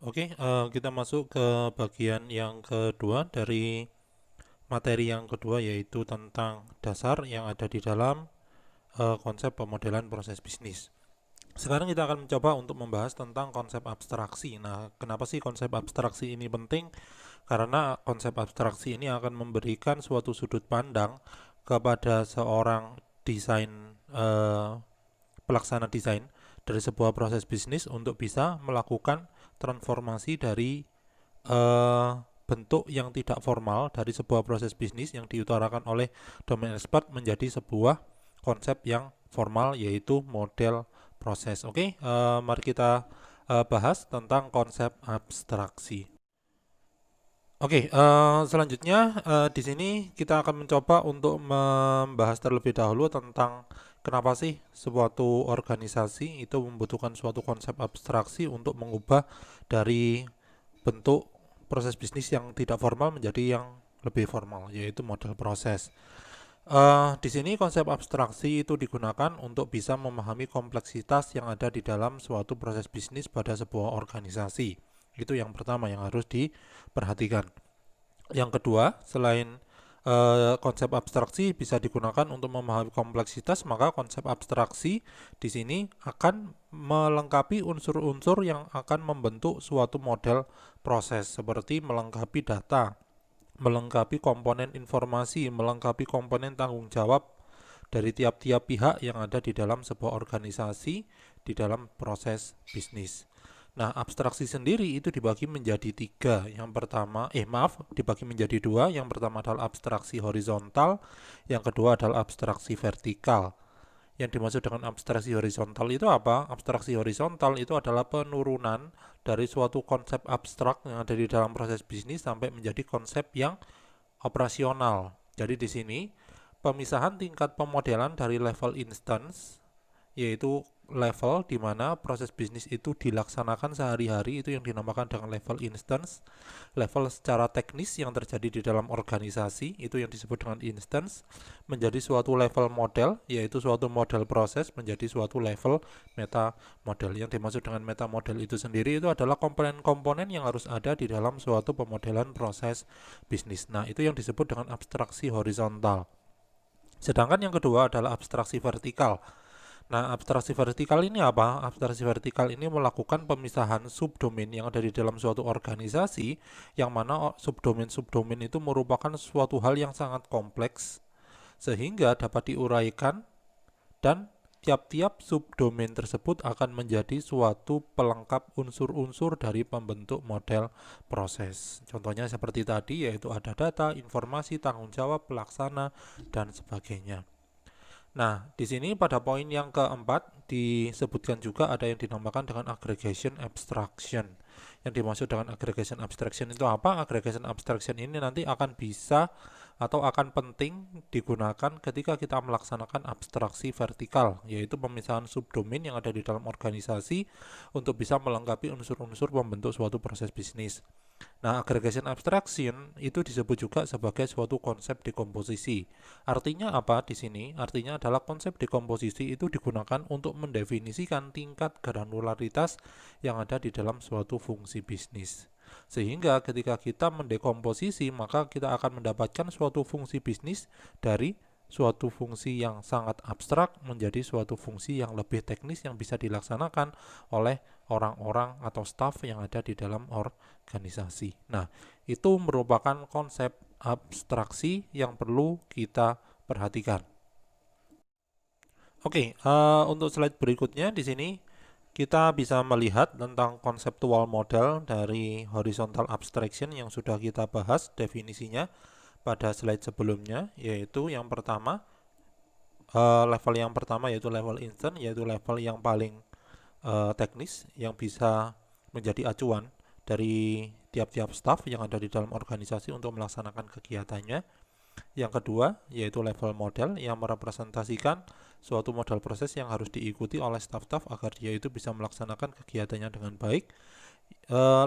Oke, kita masuk ke bagian yang kedua dari materi yang kedua, yaitu tentang dasar yang ada di dalam konsep pemodelan proses bisnis. Sekarang kita akan mencoba untuk membahas tentang konsep abstraksi. Nah, kenapa sih konsep abstraksi ini penting? Karena konsep abstraksi ini akan memberikan suatu sudut pandang kepada seorang desain pelaksana desain dari sebuah proses bisnis untuk bisa melakukan transformasi dari bentuk yang tidak formal dari sebuah proses bisnis yang diutarakan oleh domain expert menjadi sebuah konsep yang formal, yaitu model proses. Oke, mari kita bahas tentang konsep abstraksi. Oke, selanjutnya di sini kita akan mencoba untuk membahas terlebih dahulu tentang kenapa sih suatu organisasi itu membutuhkan suatu konsep abstraksi untuk mengubah dari bentuk proses bisnis yang tidak formal menjadi yang lebih formal, yaitu model proses. Di sini konsep abstraksi itu digunakan untuk bisa memahami kompleksitas yang ada di dalam suatu proses bisnis pada sebuah organisasi. Itu yang pertama yang harus diperhatikan. Yang kedua, selain konsep abstraksi bisa digunakan untuk memahami kompleksitas, maka konsep abstraksi di sini akan melengkapi unsur-unsur yang akan membentuk suatu model proses, seperti melengkapi data, melengkapi komponen informasi, melengkapi komponen tanggung jawab dari tiap-tiap pihak yang ada di dalam sebuah organisasi di dalam proses bisnis. Nah, abstraksi sendiri itu dibagi menjadi tiga. Yang pertama, dibagi menjadi dua. Yang pertama adalah abstraksi horizontal, yang kedua adalah abstraksi vertikal. Yang dimaksud dengan abstraksi horizontal itu apa? Abstraksi horizontal itu adalah penurunan dari suatu konsep abstrak yang ada di dalam proses bisnis sampai menjadi konsep yang operasional. Jadi di sini pemisahan tingkat pemodelan dari level instance, yaitu level di mana proses bisnis itu dilaksanakan sehari-hari, itu yang dinamakan dengan level instance. Level secara teknis yang terjadi di dalam organisasi itu yang disebut dengan instance, menjadi suatu level model, yaitu suatu model proses, menjadi suatu level meta model. Yang dimaksud dengan meta model itu sendiri itu adalah komponen-komponen yang harus ada di dalam suatu pemodelan proses bisnis. Nah, itu yang disebut dengan abstraksi horizontal. Sedangkan yang kedua adalah abstraksi vertikal. Nah, abstraksi vertikal ini apa? Abstraksi vertikal ini melakukan pemisahan subdomain yang ada di dalam suatu organisasi, yang mana subdomain-subdomain itu merupakan suatu hal yang sangat kompleks sehingga dapat diuraikan, dan tiap-tiap subdomain tersebut akan menjadi suatu pelengkap unsur-unsur dari pembentuk model proses. Contohnya seperti tadi, yaitu ada data, informasi, tanggung jawab, pelaksana, dan sebagainya. Nah, di sini pada poin yang keempat disebutkan juga ada yang dinamakan dengan aggregation abstraction. Yang dimaksud dengan aggregation abstraction itu apa? Aggregation abstraction ini nanti akan bisa atau akan penting digunakan ketika kita melaksanakan abstraksi vertikal, yaitu pemisahan subdomain yang ada di dalam organisasi untuk bisa melengkapi unsur-unsur membentuk suatu proses bisnis. Nah, aggregation abstraction itu disebut juga sebagai suatu konsep dekomposisi. Artinya apa di sini? Artinya adalah konsep dekomposisi itu digunakan untuk mendefinisikan tingkat granularitas yang ada di dalam suatu fungsi bisnis. Sehingga ketika kita mendekomposisi, maka kita akan mendapatkan suatu fungsi bisnis dari suatu fungsi yang sangat abstrak menjadi suatu fungsi yang lebih teknis yang bisa dilaksanakan oleh orang-orang atau staf yang ada di dalam organisasi. Nah, itu merupakan konsep abstraksi yang perlu kita perhatikan. Oke, untuk slide berikutnya di sini kita bisa melihat tentang konseptual model dari horizontal abstraction yang sudah kita bahas definisinya pada slide sebelumnya, yaitu yang pertama, level yang pertama yaitu level instant, yaitu level yang paling teknis yang bisa menjadi acuan dari tiap-tiap staff yang ada di dalam organisasi untuk melaksanakan kegiatannya. Yang kedua, yaitu level model yang merepresentasikan suatu model proses yang harus diikuti oleh staff-staff agar dia itu bisa melaksanakan kegiatannya dengan baik.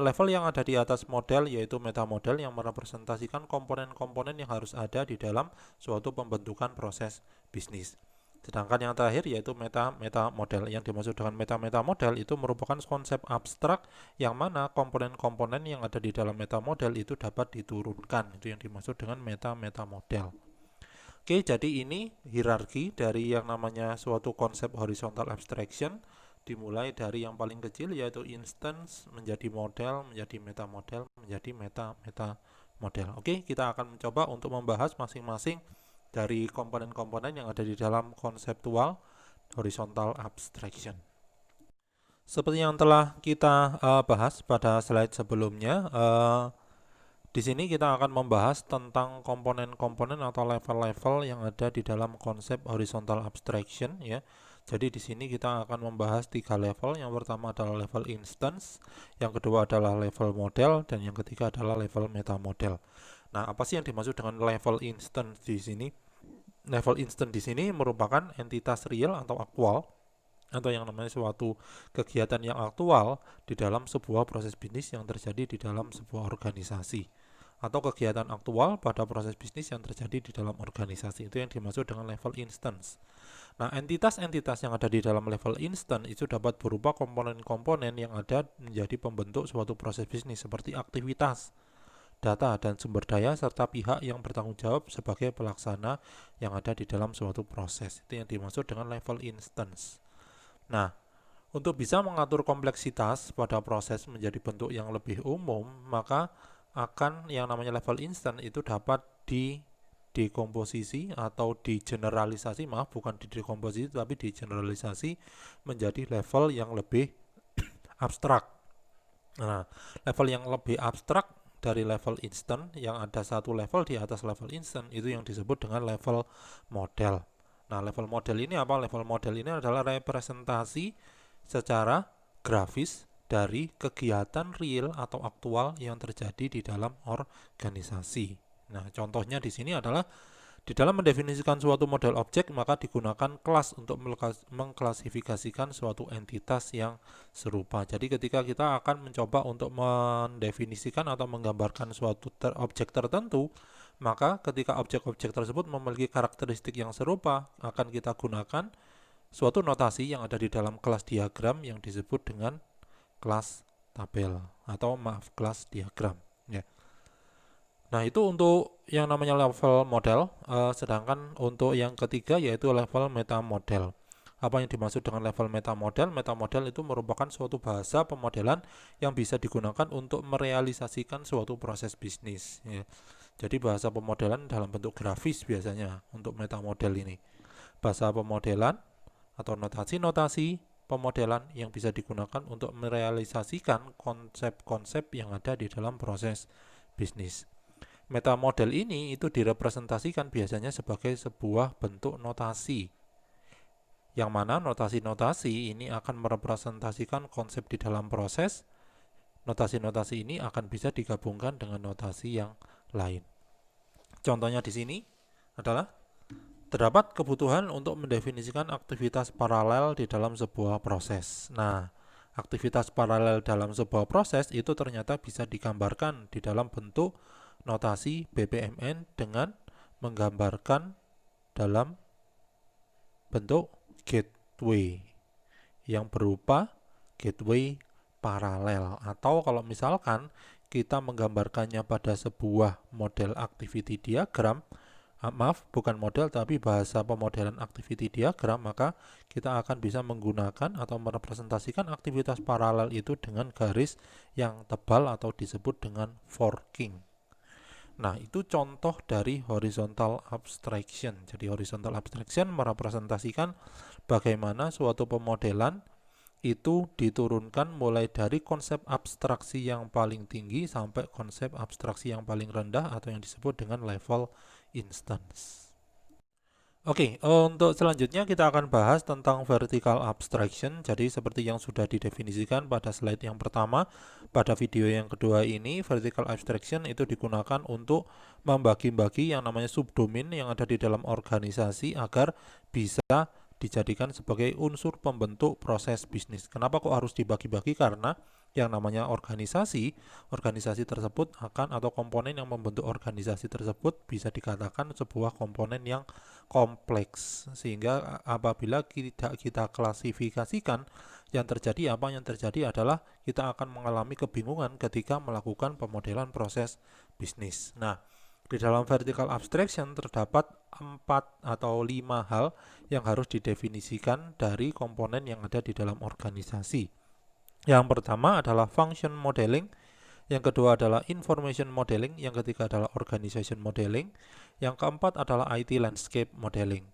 Level yang ada di atas model yaitu meta model yang merepresentasikan komponen-komponen yang harus ada di dalam suatu pembentukan proses bisnis. Sedangkan yang terakhir yaitu meta model. Yang dimaksud dengan meta model itu merupakan konsep abstrak yang mana komponen-komponen yang ada di dalam meta model itu dapat diturunkan. Itu yang dimaksud dengan meta model. Oke, jadi ini hierarki dari yang namanya suatu konsep horizontal abstraction, dimulai dari yang paling kecil yaitu instance, menjadi model, menjadi meta model, menjadi meta model. Oke, kita akan mencoba untuk membahas masing-masing dari komponen-komponen yang ada di dalam konseptual horizontal abstraction. Seperti yang telah kita bahas pada slide sebelumnya, di sini kita akan membahas tentang komponen-komponen atau level-level yang ada di dalam konsep horizontal abstraction ya. Jadi di sini kita akan membahas 3 level. Yang pertama adalah level instance, yang kedua adalah level model, dan yang ketiga adalah level meta model. Nah, apa sih yang dimaksud dengan level instance di sini? Level instant di sini merupakan entitas real atau aktual atau yang namanya suatu kegiatan yang aktual di dalam sebuah proses bisnis yang terjadi di dalam sebuah organisasi, atau kegiatan aktual pada proses bisnis yang terjadi di dalam organisasi. Itu yang dimaksud dengan level instance. Nah, entitas-entitas yang ada di dalam level instant itu dapat berupa komponen-komponen yang ada menjadi pembentuk suatu proses bisnis seperti aktivitas, data, dan sumber daya, serta pihak yang bertanggung jawab sebagai pelaksana yang ada di dalam suatu proses. Itu yang dimaksud dengan level instance. Nah, untuk bisa mengatur kompleksitas pada proses menjadi bentuk yang lebih umum, maka akan yang namanya level instant itu dapat dikomposisi atau digeneralisasi, maaf, bukan didekomposisi tapi digeneralisasi menjadi level yang lebih abstrak. Nah, level yang lebih abstrak dari level instant yang ada satu level di atas level instant itu yang disebut dengan level model. Nah, level model ini apa? Level model ini adalah representasi secara grafis dari kegiatan real atau aktual yang terjadi di dalam organisasi. Nah, contohnya di sini adalah di dalam mendefinisikan suatu model objek, maka digunakan kelas untuk mengklasifikasikan suatu entitas yang serupa. Jadi ketika kita akan mencoba untuk mendefinisikan atau menggambarkan suatu objek tertentu, maka ketika objek-objek tersebut memiliki karakteristik yang serupa, akan kita gunakan suatu notasi yang ada di dalam kelas diagram yang disebut dengan kelas tabel atau kelas diagram ya. Nah, itu untuk yang namanya level model, sedangkan untuk yang ketiga yaitu level meta model. Apa yang dimaksud dengan level meta model? Meta model itu merupakan suatu bahasa pemodelan yang bisa digunakan untuk merealisasikan suatu proses bisnis ya. Jadi bahasa pemodelan dalam bentuk grafis biasanya untuk meta model ini. Bahasa pemodelan atau notasi-notasi pemodelan yang bisa digunakan untuk merealisasikan konsep-konsep yang ada di dalam proses bisnis. Meta model ini itu direpresentasikan biasanya sebagai sebuah bentuk notasi, yang mana notasi-notasi ini akan merepresentasikan konsep di dalam proses. Notasi-notasi ini akan bisa digabungkan dengan notasi yang lain. Contohnya di sini adalah terdapat kebutuhan untuk mendefinisikan aktivitas paralel di dalam sebuah proses. Nah, aktivitas paralel dalam sebuah proses itu ternyata bisa digambarkan di dalam bentuk notasi BPMN dengan menggambarkan dalam bentuk gateway yang berupa gateway paralel, atau kalau misalkan kita menggambarkannya pada sebuah model activity diagram, maaf, bukan model tapi bahasa pemodelan activity diagram, maka kita akan bisa menggunakan atau merepresentasikan aktivitas paralel itu dengan garis yang tebal atau disebut dengan forking. Nah, itu contoh dari horizontal abstraction. Jadi horizontal abstraction merepresentasikan bagaimana suatu pemodelan itu diturunkan mulai dari konsep abstraksi yang paling tinggi sampai konsep abstraksi yang paling rendah atau yang disebut dengan level instance. Oke, untuk selanjutnya kita akan bahas tentang vertical abstraction. Jadi seperti yang sudah didefinisikan pada slide yang pertama, pada video yang kedua ini, vertical abstraction itu digunakan untuk membagi-bagi yang namanya subdomain yang ada di dalam organisasi agar bisa dijadikan sebagai unsur pembentuk proses bisnis. Kenapa kok harus dibagi-bagi? Karena yang namanya organisasi, organisasi tersebut akan atau komponen yang membentuk organisasi tersebut bisa dikatakan sebuah komponen yang kompleks. Sehingga apabila tidak kita klasifikasikan, yang terjadi apa? Yang terjadi adalah kita akan mengalami kebingungan ketika melakukan pemodelan proses bisnis. Nah, di dalam vertical abstraction terdapat 4 atau 5 hal yang harus didefinisikan dari komponen yang ada di dalam organisasi. Yang pertama adalah function modeling, yang kedua adalah information modeling, yang ketiga adalah organization modeling, yang keempat adalah IT landscape modeling.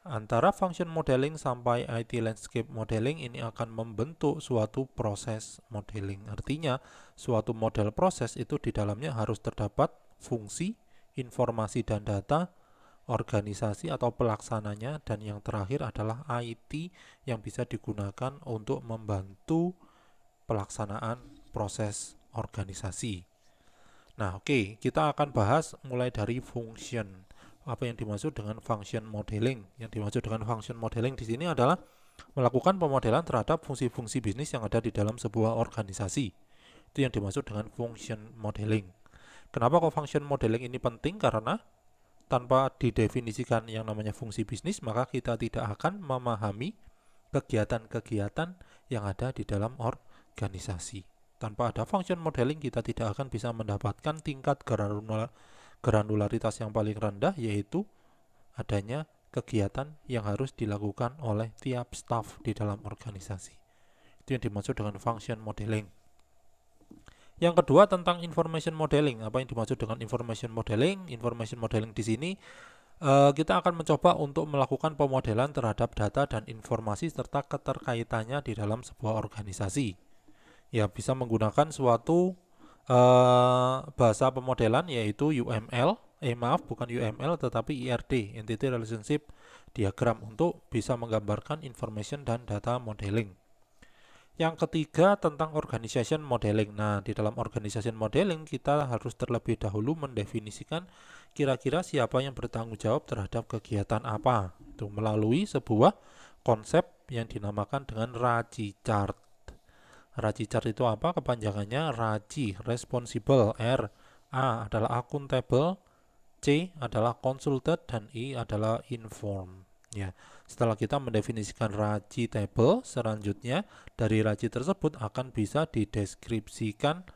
Antara function modeling sampai IT landscape modeling ini akan membentuk suatu proses modeling. Artinya, suatu model proses itu di dalamnya harus terdapat fungsi, informasi dan data, organisasi atau pelaksananya, dan yang terakhir adalah IT yang bisa digunakan untuk membantu pelaksanaan proses organisasi. Nah, oke, kita akan bahas mulai dari function. Apa yang dimaksud dengan function modeling? Yang dimaksud dengan function modeling di sini adalah melakukan pemodelan terhadap fungsi-fungsi bisnis yang ada di dalam sebuah organisasi. Itu yang dimaksud dengan function modeling. Kenapa kok function modeling ini penting? Karena tanpa didefinisikan yang namanya fungsi bisnis, maka kita tidak akan memahami kegiatan-kegiatan yang ada di dalam organisasi. Tanpa ada function modeling, kita tidak akan bisa mendapatkan tingkat granularitas yang paling rendah, yaitu adanya kegiatan yang harus dilakukan oleh tiap staff di dalam organisasi. Itu yang dimaksud dengan function modeling. Yang kedua tentang information modeling. Apa yang dimaksud dengan information modeling? Information modeling di sini kita akan mencoba untuk melakukan pemodelan terhadap data dan informasi serta keterkaitannya di dalam sebuah organisasi. Ya, bisa menggunakan suatu bahasa pemodelan yaitu UML, bukan UML tetapi IRD, Entity Relationship Diagram, untuk bisa menggambarkan information dan data modeling. Yang ketiga tentang organization modeling. Nah, di dalam organization modeling kita harus terlebih dahulu mendefinisikan kira-kira siapa yang bertanggung jawab terhadap kegiatan apa. Itu melalui sebuah konsep yang dinamakan dengan RACI chart. RACI chart itu apa? Kepanjangannya RACI, responsible, R, A adalah accountable, C adalah consulted, dan I adalah informed. Ya, setelah kita mendefinisikan RACI table, selanjutnya dari RACI tersebut akan bisa dideskripsikan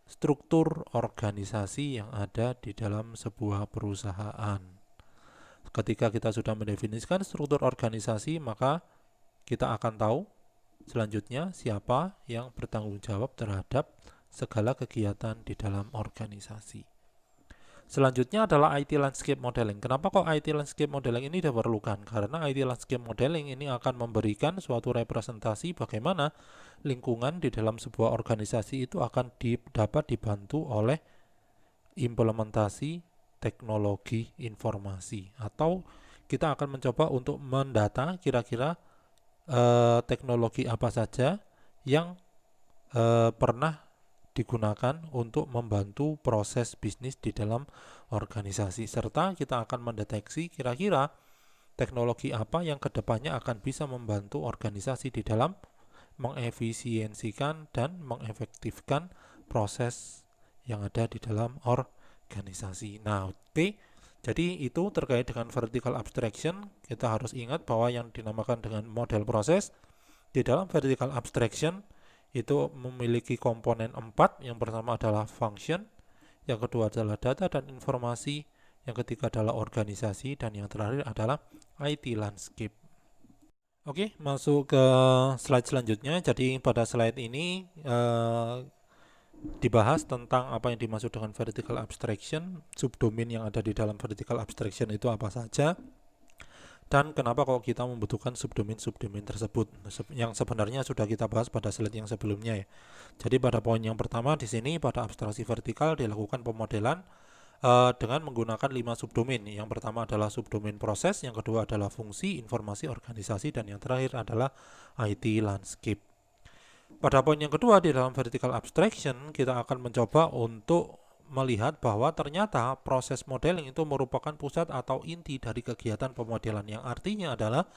struktur organisasi yang ada di dalam sebuah perusahaan. Ketika kita sudah mendefinisikan struktur organisasi, maka kita akan tahu selanjutnya siapa yang bertanggung jawab terhadap segala kegiatan di dalam organisasi. Selanjutnya adalah IT landscape modeling. Kenapa kok IT landscape modeling ini diperlukan? Karena IT landscape modeling ini akan memberikan suatu representasi bagaimana lingkungan di dalam sebuah organisasi itu akan dapat dibantu oleh implementasi teknologi informasi, atau kita akan mencoba untuk mendata kira-kira teknologi apa saja yang pernah digunakan untuk membantu proses bisnis di dalam organisasi, serta kita akan mendeteksi kira-kira teknologi apa yang kedepannya akan bisa membantu organisasi di dalam mengefisiensikan dan mengefektifkan proses yang ada di dalam organisasi. Nah, oke. Jadi itu terkait dengan vertical abstraction. Kita harus ingat bahwa yang dinamakan dengan model proses di dalam vertical abstraction itu memiliki komponen 4. Yang pertama adalah function, yang kedua adalah data dan informasi, yang ketiga adalah organisasi, dan yang terakhir adalah IT landscape. Oke, masuk ke slide selanjutnya. Jadi pada slide ini dibahas tentang apa yang dimaksud dengan vertical abstraction, subdomain yang ada di dalam vertical abstraction itu apa saja, dan kenapa kok kita membutuhkan subdomain tersebut, yang sebenarnya sudah kita bahas pada slide yang sebelumnya ya. Jadi pada poin yang pertama di sini pada abstraksi vertikal dilakukan pemodelan dengan menggunakan 5 subdomain. Yang pertama adalah subdomain proses, yang kedua adalah fungsi, informasi, organisasi, dan yang terakhir adalah IT landscape. Pada poin yang kedua di dalam vertical abstraction kita akan mencoba untuk melihat bahwa ternyata proses modeling itu merupakan pusat atau inti dari kegiatan pemodelan, yang artinya adalah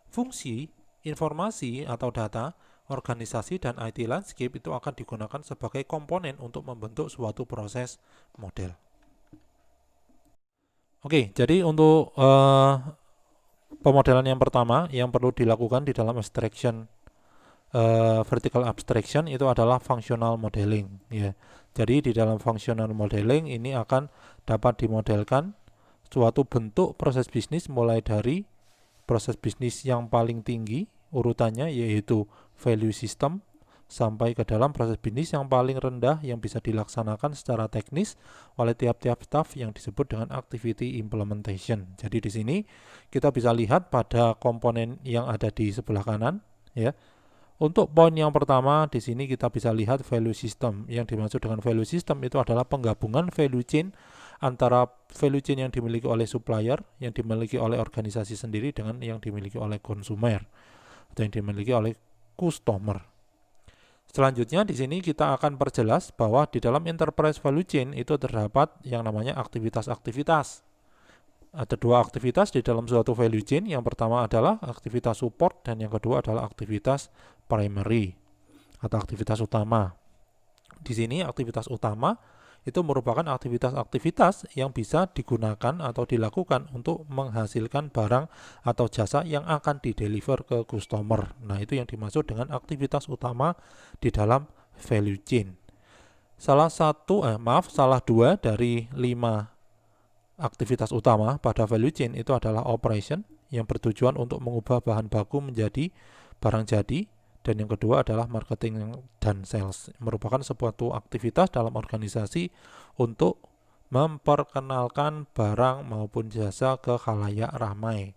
fungsi, informasi atau data, organisasi dan IT landscape itu akan digunakan sebagai komponen untuk membentuk suatu proses model. Oke, jadi untuk pemodelan yang pertama yang perlu dilakukan di dalam abstraction vertical abstraction itu adalah functional modeling ya. Jadi di dalam functional modeling ini akan dapat dimodelkan suatu bentuk proses bisnis mulai dari proses bisnis yang paling tinggi urutannya yaitu value system sampai ke dalam proses bisnis yang paling rendah yang bisa dilaksanakan secara teknis oleh tiap-tiap staff yang disebut dengan activity implementation. Jadi di sini kita bisa lihat pada komponen yang ada di sebelah kanan ya. Untuk poin yang pertama di sini kita bisa lihat value system. Yang dimaksud dengan value system itu adalah penggabungan value chain antara value chain yang dimiliki oleh supplier, yang dimiliki oleh organisasi sendiri dengan yang dimiliki oleh konsumer atau yang dimiliki oleh customer. Selanjutnya di sini kita akan perjelas bahwa di dalam enterprise value chain itu terdapat yang namanya aktivitas-aktivitas. Ada dua aktivitas di dalam suatu value chain. Yang pertama adalah aktivitas support dan yang kedua adalah aktivitas primary atau aktivitas utama. Di sini aktivitas utama itu merupakan aktivitas-aktivitas yang bisa digunakan atau dilakukan untuk menghasilkan barang atau jasa yang akan dideliver ke customer. Nah, itu yang dimaksud dengan aktivitas utama di dalam value chain. Salah dua dari 5 aktivitas utama pada value chain itu adalah operation yang bertujuan untuk mengubah bahan baku menjadi barang jadi, dan yang kedua adalah marketing dan sales, merupakan suatu aktivitas dalam organisasi untuk memperkenalkan barang maupun jasa ke khalayak ramai.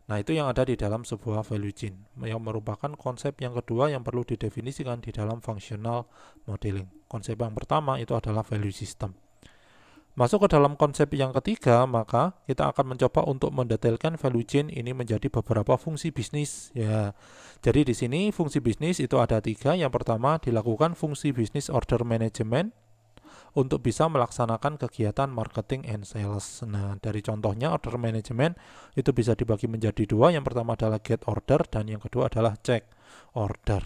Nah, itu yang ada di dalam sebuah value chain, yang merupakan konsep yang kedua yang perlu didefinisikan di dalam functional modeling. Konsep yang pertama itu adalah value system. Masuk ke dalam konsep yang ketiga, maka kita akan mencoba untuk mendetailkan value chain ini menjadi beberapa fungsi bisnis. Ya, jadi di sini fungsi bisnis itu ada 3. Yang pertama dilakukan fungsi business order management untuk bisa melaksanakan kegiatan marketing and sales. Nah, dari contohnya order management itu bisa dibagi menjadi 2. Yang pertama adalah get order dan yang kedua adalah check order.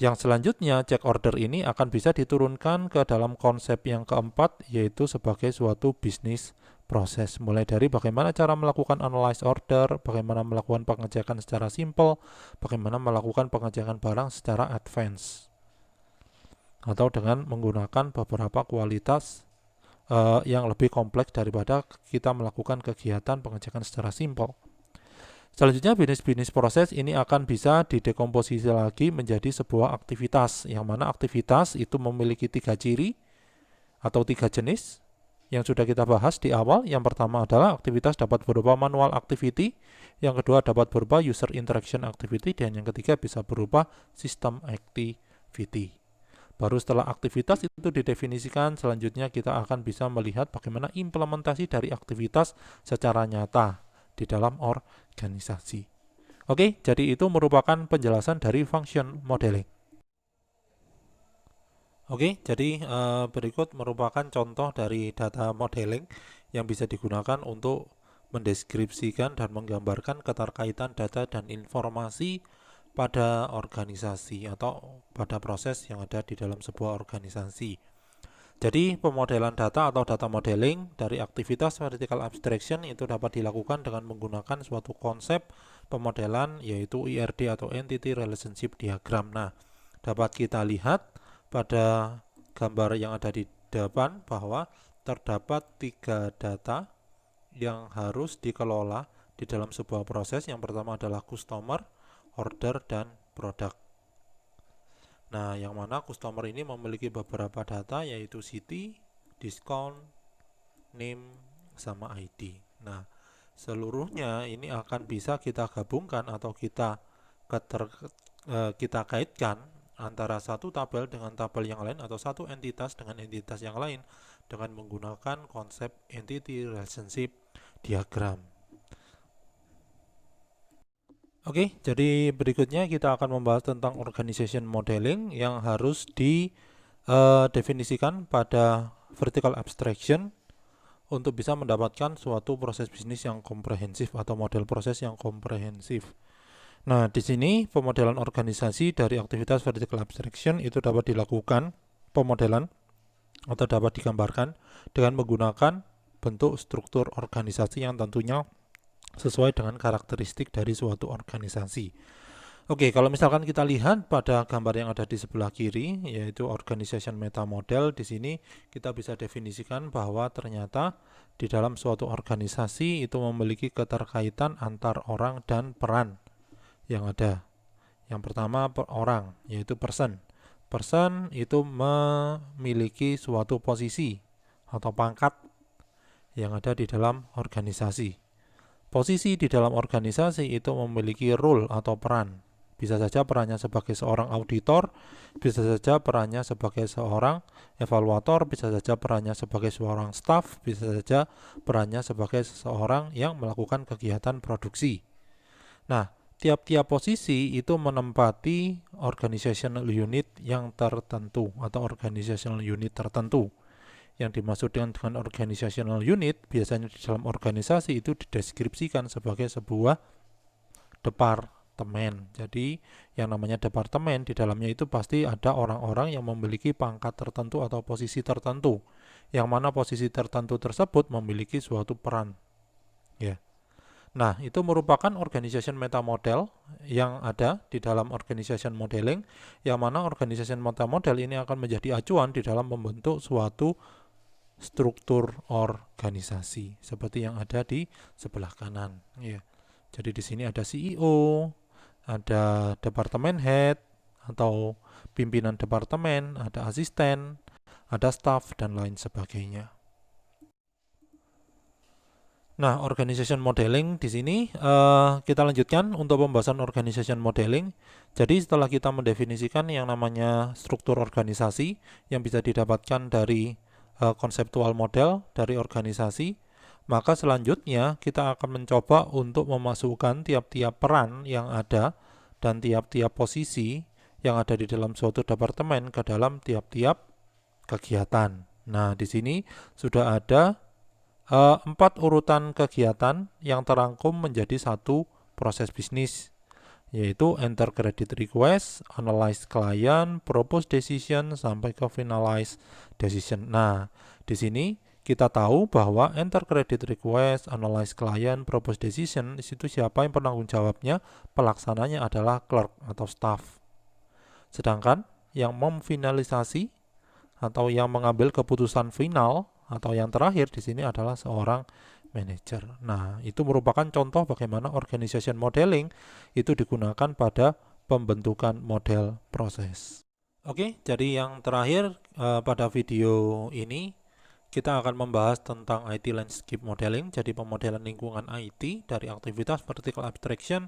Yang selanjutnya, check order ini akan bisa diturunkan ke dalam konsep yang keempat, yaitu sebagai suatu bisnis proses. Mulai dari bagaimana cara melakukan analyze order, bagaimana melakukan pengecekan secara simple, bagaimana melakukan pengecekan barang secara advance, atau dengan menggunakan beberapa kualitas yang lebih kompleks daripada kita melakukan kegiatan pengecekan secara simple. Selanjutnya bisnis proses ini akan bisa didekomposisi lagi menjadi sebuah aktivitas, yang mana aktivitas itu memiliki 3 ciri atau 3 jenis yang sudah kita bahas di awal. Yang pertama adalah aktivitas dapat berupa manual activity, yang kedua dapat berupa user interaction activity, dan yang ketiga bisa berupa system activity. Baru setelah aktivitas itu didefinisikan, selanjutnya kita akan bisa melihat bagaimana implementasi dari aktivitas secara nyata di dalam organisasi. Oke, jadi itu merupakan penjelasan dari function modeling. Oke, jadi berikut merupakan contoh dari data modeling yang bisa digunakan untuk mendeskripsikan dan menggambarkan keterkaitan data dan informasi pada organisasi atau pada proses yang ada di dalam sebuah organisasi. Jadi pemodelan data atau data modeling dari aktivitas vertical abstraction itu dapat dilakukan dengan menggunakan suatu konsep pemodelan yaitu ERD atau Entity Relationship Diagram. Nah, dapat kita lihat pada gambar yang ada di depan bahwa terdapat 3 data yang harus dikelola di dalam sebuah proses. Yang pertama adalah customer, order, dan product. Nah, yang mana customer ini memiliki beberapa data yaitu city, discount, name, sama ID. Nah, seluruhnya ini akan bisa kita gabungkan atau kita kaitkan antara satu tabel dengan tabel yang lain atau satu entitas dengan entitas yang lain dengan menggunakan konsep entity relationship diagram. Oke, jadi berikutnya kita akan membahas tentang organization modeling yang harus didefinisikan pada vertical abstraction untuk bisa mendapatkan suatu proses bisnis yang komprehensif atau model proses yang komprehensif. Nah, di sini pemodelan organisasi dari aktivitas vertical abstraction itu dapat dilakukan pemodelan atau dapat digambarkan dengan menggunakan bentuk struktur organisasi yang tentunya sesuai dengan karakteristik dari suatu organisasi. Oke, kalau misalkan kita lihat pada gambar yang ada di sebelah kiri, yaitu organization meta model, di sini kita bisa definisikan bahwa ternyata di dalam suatu organisasi itu memiliki keterkaitan antar orang dan peran yang ada. Yang pertama orang, yaitu person. Person itu memiliki suatu posisi atau pangkat yang ada di dalam organisasi. Posisi di dalam organisasi itu memiliki role atau peran. Bisa saja perannya sebagai seorang auditor, bisa saja perannya sebagai seorang evaluator, bisa saja perannya sebagai seorang staff, bisa saja perannya sebagai seseorang yang melakukan kegiatan produksi. Nah, tiap-tiap posisi itu menempati organizational unit yang tertentu atau organizational unit tertentu. Yang dimaksud dengan organizational unit biasanya di dalam organisasi itu dideskripsikan sebagai sebuah departemen. Jadi yang namanya departemen di dalamnya itu pasti ada orang-orang yang memiliki pangkat tertentu atau posisi tertentu. Yang mana posisi tertentu tersebut memiliki suatu peran. Ya. Nah, itu merupakan organization meta model yang ada di dalam organization modeling, yang mana organization meta model ini akan menjadi acuan di dalam membentuk suatu struktur organisasi seperti yang ada di sebelah kanan. Ya. Jadi di sini ada CEO, ada departemen head atau pimpinan departemen, ada asisten, ada staff dan lain sebagainya. Nah, organization modeling di sini kita lanjutkan untuk pembahasan organization modeling. Jadi setelah kita mendefinisikan yang namanya struktur organisasi yang bisa didapatkan dari konseptual model dari organisasi, maka selanjutnya kita akan mencoba untuk memasukkan tiap-tiap peran yang ada dan tiap-tiap posisi yang ada di dalam suatu departemen ke dalam tiap-tiap kegiatan. Nah, di sini sudah ada 4 urutan kegiatan yang terangkum menjadi satu proses bisnis, yaitu enter credit request, analyze client, propose decision, sampai ke finalize decision. Nah, di sini kita tahu bahwa enter credit request, analyze client, propose decision, itu siapa yang penanggung jawabnya, pelaksananya adalah clerk atau staff. Sedangkan yang memfinalisasi atau yang mengambil keputusan final atau yang terakhir di sini adalah seorang manajer. Nah, itu merupakan contoh bagaimana organization modeling itu digunakan pada pembentukan model proses. Oke, jadi yang terakhir pada video ini kita akan membahas tentang IT landscape modeling, jadi pemodelan lingkungan IT dari aktivitas vertical abstraction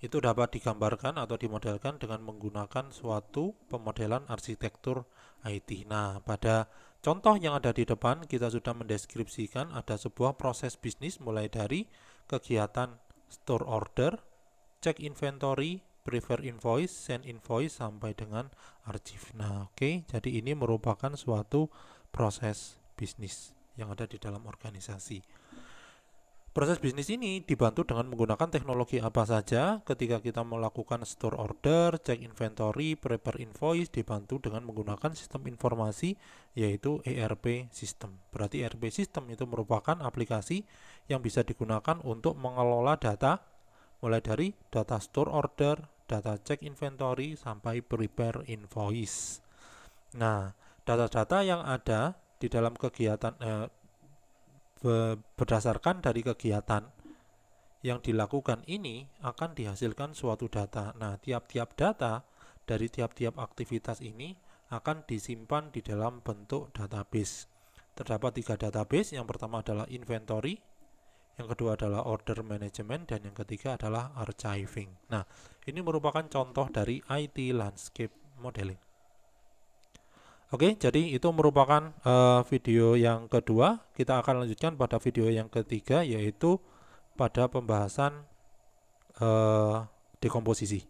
itu dapat digambarkan atau dimodelkan dengan menggunakan suatu pemodelan arsitektur IT. Nah, pada contoh yang ada di depan kita sudah mendeskripsikan ada sebuah proses bisnis mulai dari kegiatan store order, cek inventory, prepare invoice, send invoice sampai dengan archive. Nah, oke, jadi ini merupakan suatu proses bisnis yang ada di dalam organisasi. Proses bisnis ini dibantu dengan menggunakan teknologi apa saja ketika kita melakukan store order, cek inventory, prepare invoice, dibantu dengan menggunakan sistem informasi yaitu ERP system. Berarti ERP system itu merupakan aplikasi yang bisa digunakan untuk mengelola data mulai dari data store order, data cek inventory, sampai prepare invoice. Nah, data-data yang ada di dalam kegiatan berdasarkan dari kegiatan yang dilakukan ini akan dihasilkan suatu data. Nah, tiap-tiap data dari tiap-tiap aktivitas ini akan disimpan di dalam bentuk database. Terdapat 3 database, yang pertama adalah inventory, yang kedua adalah order management, dan yang ketiga adalah archiving. Nah, ini merupakan contoh dari IT landscape modeling. Oke, jadi itu merupakan video yang kedua. Kita akan lanjutkan pada video yang ketiga, yaitu pada pembahasan dekomposisi.